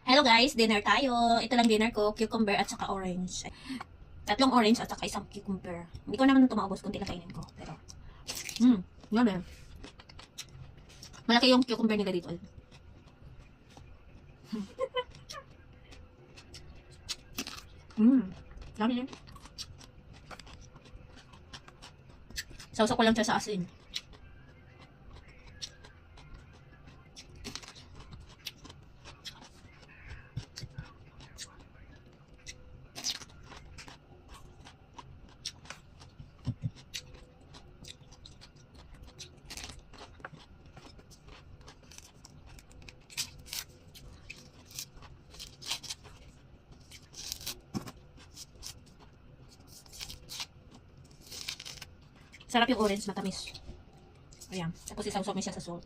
Hello guys, dinner tayo. Ito lang dinner ko, cucumber at saka orange. Tatlong orange at saka isang cucumber. Hindi ko naman ito maubos, kunti lang kainin ko. Pero, yan eh. Malaki yung cucumber nila dito. Dami din. Sausaw ko lang siya sa asin. Sarap yung orange, matamis. Ayan. Tapos isawsaw mo siya sa salt.